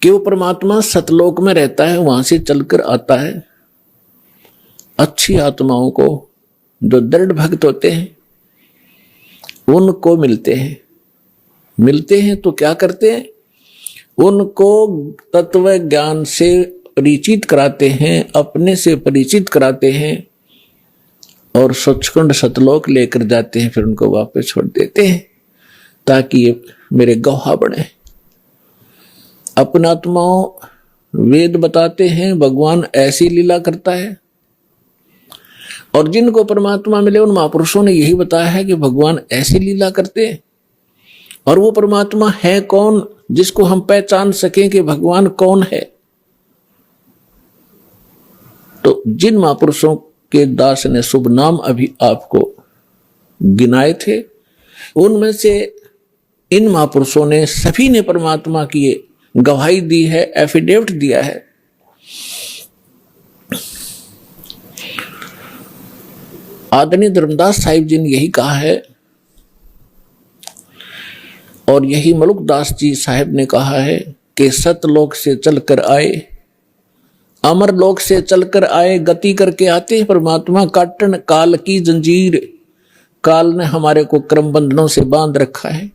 कि वो परमात्मा सतलोक में रहता है, वहां से चलकर आता है। अच्छी आत्माओं को, जो दृढ़ भक्त होते हैं, उनको मिलते हैं तो क्या करते हैं? उनको तत्व ज्ञान से परिचित कराते हैं, अपने से परिचित कराते हैं और सचखंड सतलोक लेकर जाते हैं। फिर उनको वापस छोड़ देते हैं ताकि ये मेरे गवाह बने। अपना आत्माओं वेद बताते हैं भगवान ऐसी लीला करता है, और जिनको परमात्मा मिले उन महापुरुषों ने यही बताया है कि भगवान ऐसी लीला करते हैं। और वो परमात्मा है कौन जिसको हम पहचान सकें कि भगवान कौन है? तो जिन महापुरुषों के दास ने शुभ नाम अभी आपको गिनाए थे, उनमें से इन महापुरुषों ने सभी ने परमात्मा की गवाही दी है, एफिडेविट दिया है। आदरणीय धर्मदास साहिब जी ने यही कहा है, और यही मलुकदास जी साहिब ने कहा है कि सतलोक से चलकर आए, अमर लोक से चलकर आए, गति करके आते हैं परमात्मा। काटन काल की जंजीर, काल ने हमारे को क्रम बंधनों से बांध रखा है,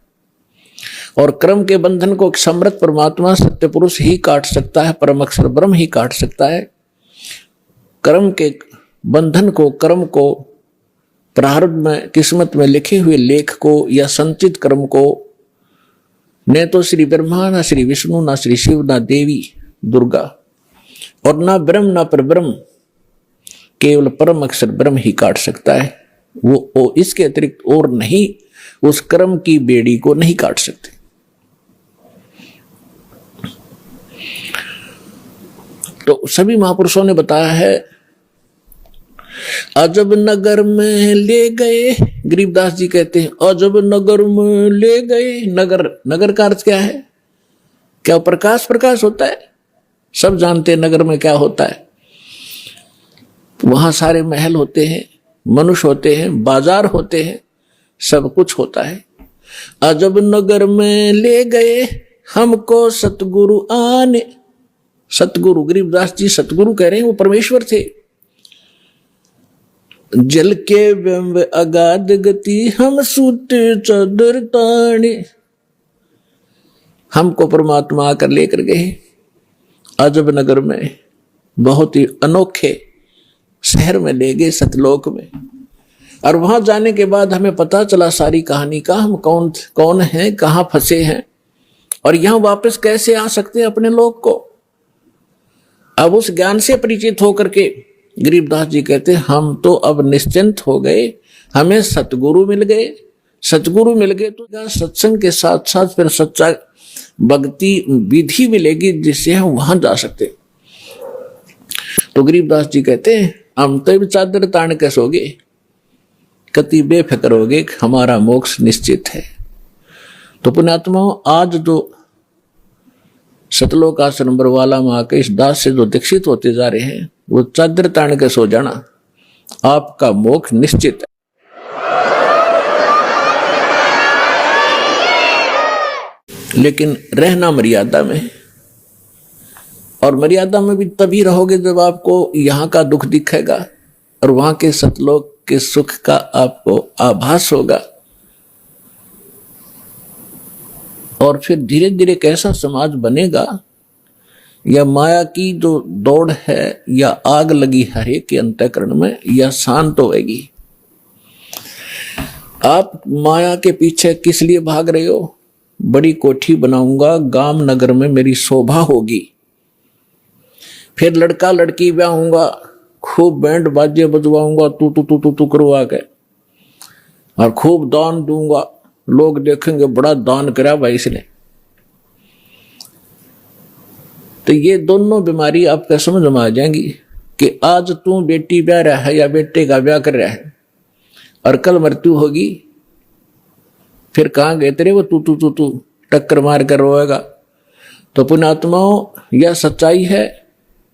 और क्रम के बंधन को समर्थ परमात्मा सत्य पुरुष ही काट सकता है, परम अक्षर ब्रह्म ही काट सकता है। कर्म के बंधन को, कर्म को, प्रारब्ध में किस्मत में लिखे हुए लेख को या संचित कर्म को न तो श्री ब्रह्मा, ना श्री विष्णु, ना श्री शिव, ना देवी दुर्गा, और ना ब्रह्म ना परब्रह्म, केवल परम अक्षर ब्रह्म ही काट सकता है। वो इसके अतिरिक्त और नहीं, उस कर्म की बेड़ी को नहीं काट सकते। तो सभी महापुरुषों ने बताया है। अजब नगर में ले गए, गरीबदास जी कहते हैं, अजब नगर में ले गए। नगर, नगर का अर्थ क्या है? क्या प्रकाश प्रकाश होता है? सब जानते हैं नगर में क्या होता है। वहां सारे महल होते हैं, मनुष्य होते हैं, बाजार होते हैं, सब कुछ होता है। अजब नगर में ले गए हमको सतगुरु आने। सतगुरु, गरीबदास जी सतगुरु कह रहे हैं, वो परमेश्वर थे। जल के बिंब अगाध गति हम सूते चादर ताने। हमको परमात्मा आकर लेकर गए अजब नगर में, बहुत ही अनोखे शहर में ले गए, सतलोक में। और वहां जाने के बाद हमें पता चला सारी कहानी का, हम कौन हैं, कहां फंसे हैं, और यहां वापस कैसे आ सकते हैं अपने लोक को। अब उस ज्ञान से परिचित होकर के गरीबदास जी कहते हैं, हम तो अब निश्चिंत हो गए, हमें सतगुरु मिल गए। सतगुरु मिल गए तो सत्संग के साथ साथ फिर सच्चा भक्ति विधि मिलेगी जिससे हम वहां जा सकते। तो गरीबदास जी कहते हैं, हम तो भी चादर तान के सोगे, कति बेफिक्र होगे, हमारा मोक्ष निश्चित है। तो पुण्यात्माओं, आज जो सतलोक आश्रम बरवाला माँ के इस दास से जो दीक्षित होते जा रहे हैं, वो चादर तान के सो जाना, आपका मोक्ष निश्चित है। लेकिन रहना मर्यादा में, और मर्यादा में भी तभी रहोगे जब आपको यहाँ का दुख दिखेगा और वहां के सतलोक के सुख का आपको आभास होगा। और फिर धीरे धीरे कैसा समाज बनेगा, या माया की जो दौड़ है, या आग लगी हरेक के अंतःकरण में, या शांत होएगी। आप माया के पीछे किस लिए भाग रहे हो? बड़ी कोठी बनाऊंगा, गांव नगर में मेरी शोभा होगी, फिर लड़का लड़की ब्याहूंगा, खूब बैंड बाजे बजवाऊंगा, तू करवा के, और खूब दान दूंगा, लोग देखेंगे बड़ा दान करा भाई इसने। तो ये दोनों बीमारी आपका समझ में आ जाएंगी कि आज तू बेटी ब्याह रहा है या बेटे का ब्याह कर रहा है, और कल मृत्यु होगी, फिर कहां गए तेरे वो तू टक्कर मार कर रोएगा। तो पुण्यात्माओं, यह सच्चाई है।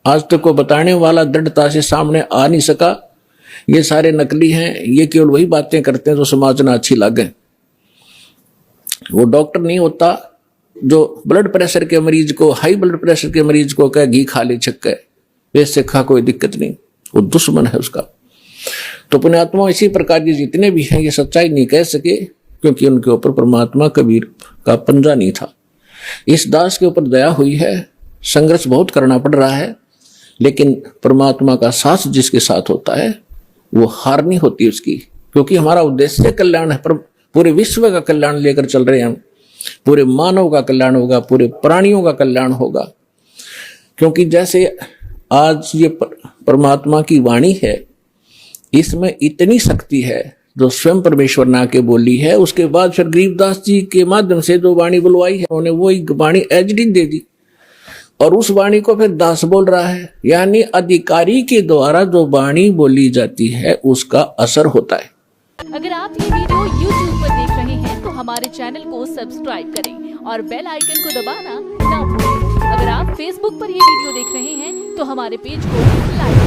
आज तक को बताने वाला दृढ़ता से सामने आ नहीं सका। ये सारे नकली हैं, ये केवल वही बातें करते हैं जो समाज में अच्छी लगे। वो डॉक्टर नहीं होता, जो ब्लड प्रेशर के मरीज को, हाई ब्लड प्रेशर के मरीज को कहे घी खा ले छक्के, वैसे खा कोई दिक्कत नहीं, वो दुश्मन है उसका। तो पुण्यात्मा इसी प्रकार के जितने भी हैं ये सच्चाई नहीं कह सके, क्योंकि उनके ऊपर परमात्मा कबीर का पंजा नहीं था। इस दास के ऊपर दया हुई है, संघर्ष बहुत करना पड़ रहा है, लेकिन परमात्मा का साथ जिसके साथ होता है वो हार नहीं होती उसकी, क्योंकि हमारा उद्देश्य कल्याण है। पर पूरे विश्व का कल्याण लेकर चल रहे हैं हम, पूरे मानव का कल्याण होगा, पूरे प्राणियों का कल्याण होगा। क्योंकि जैसे आज ये परमात्मा की वाणी है, इसमें इतनी शक्ति है जो स्वयं परमेश्वर ना के बोली है। उसके बाद फिर गरीबदास जी के माध्यम से जो वाणी बुलवाई है उन्होंने वही वाणी एजडी दे दी, और उस वाणी को फिर दास बोल रहा है। यानी अधिकारी के द्वारा जो वाणी बोली जाती है उसका असर होता है। अगर आप ये वीडियो YouTube पर देख रहे हैं तो हमारे चैनल को सब्सक्राइब करें और बेल आइकन को दबाना ना भूलें। अगर आप Facebook पर ये वीडियो देख रहे हैं तो हमारे पेज को लाइक